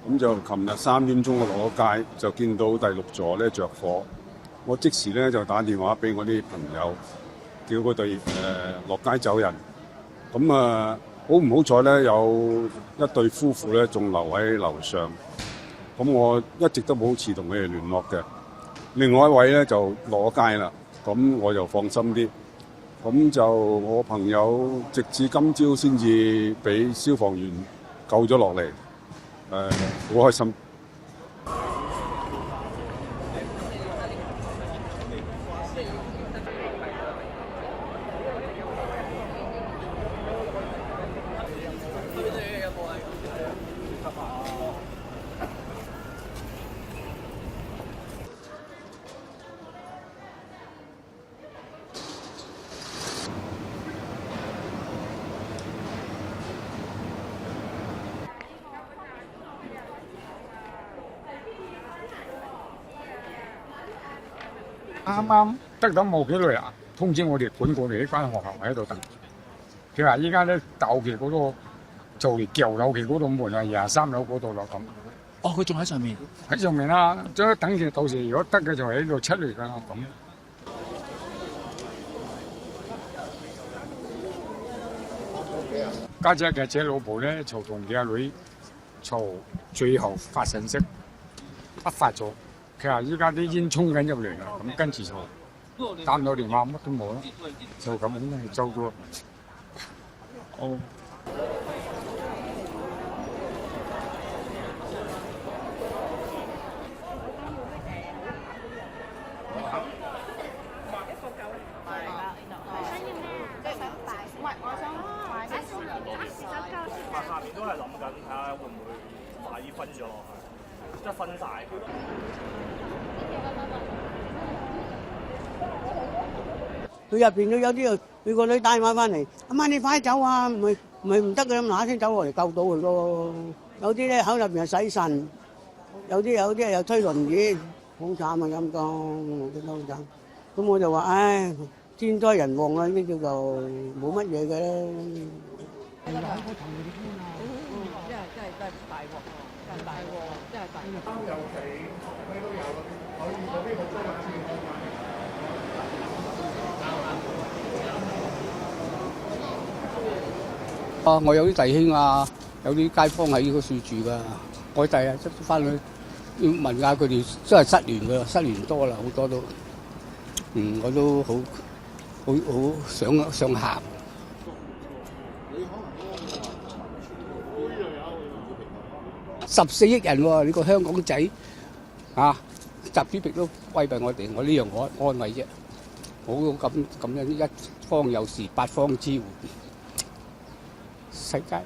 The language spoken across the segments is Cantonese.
咁就琴日3點鐘我落咗街，就見到第6座咧着火，我即時咧就打電話俾我啲朋友，叫佢哋落街走人。咁好唔好彩咧，有一對夫婦咧仲留喺樓上，咁我一直都冇好似同佢哋聯絡嘅。另外一位咧就落咗街啦，咁我就放心啲。咁就我朋友直至今朝先至俾消防員救咗落嚟，好開心。啱啱得到冇幾耐啊，通知我哋管過嚟呢間學校喺度等。佢話依家咧斗期嗰度做嚟撬樓期嗰度門啊，23樓嗰度咯咁。哦，佢仲喺上面。喺上面啦，將等住到時如果得嘅就喺度出嚟㗎啦咁。家姐嘅老婆咧就同佢阿女就最後發信息，不發咗。佢話依家啲煙衝緊入嚟啦，咁跟住就打唔到電話，乜都冇啦，就咁樣走咗。哦。下面都係諗緊睇下會唔會快啲分咗落去，即係分晒。佢入邊都有啲，佢個女打電話翻嚟，阿媽你快走啊！唔得嘅，咁嗱聲走落嚟救到佢咯。有啲咧口入邊係洗腎，有啲又推輪椅，好慘啊咁講，我覺得好慘。咁我就話唉，天災人禍啊，呢啲叫做冇乜嘢嘅咧。係啊！真係大鑊，真係大鑊，真係大鑊。有死，咩都有，可以嗰啲好多物資可以買。我有啲弟兄啊，有啲街坊喺呢個處住噶，我第日出翻去要問下佢哋，真係失聯噶，失聯多啦，好多都，我都好想喊。14億人喎，呢個香港仔啊，習主席都威逼我哋，我呢樣我安慰啫，冇咁樣一方有事八方支援，世界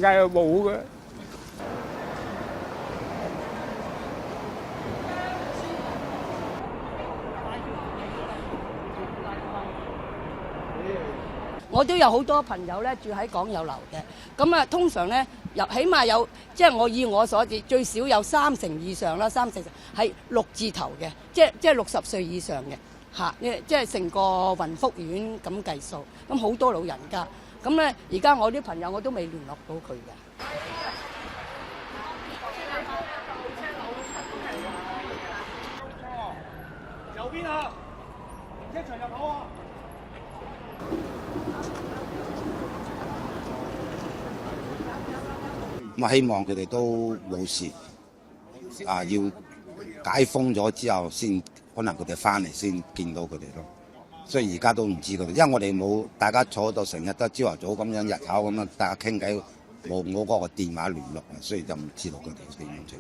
係冇嘅。我都有好多朋友咧住喺港友樓嘅，咁啊通常咧起碼有，即係我以我所知最少有30%以上啦，30%係6字頭嘅，即係60歲以上嘅嚇，即係成個雲福苑咁計數，咁好多老人家，咁咧而家我啲朋友我都未聯絡到佢嘅。右邊啊，停車場入口啊！咁希望佢哋都冇事，要解封咗之後先，可能佢哋翻嚟先見到佢哋咯。所以而家都唔知佢哋，因為我哋冇大家坐到成日都朝頭早咁樣日頭咁樣大家傾偈，冇嗰個電話聯絡啊，所以就唔知道佢哋點樣做。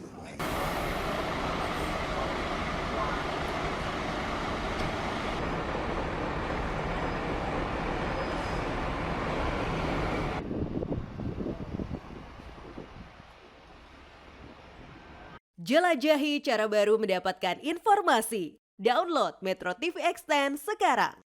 Jelajahi cara baru mendapatkan informasi. Download Metro TV Extend sekarang.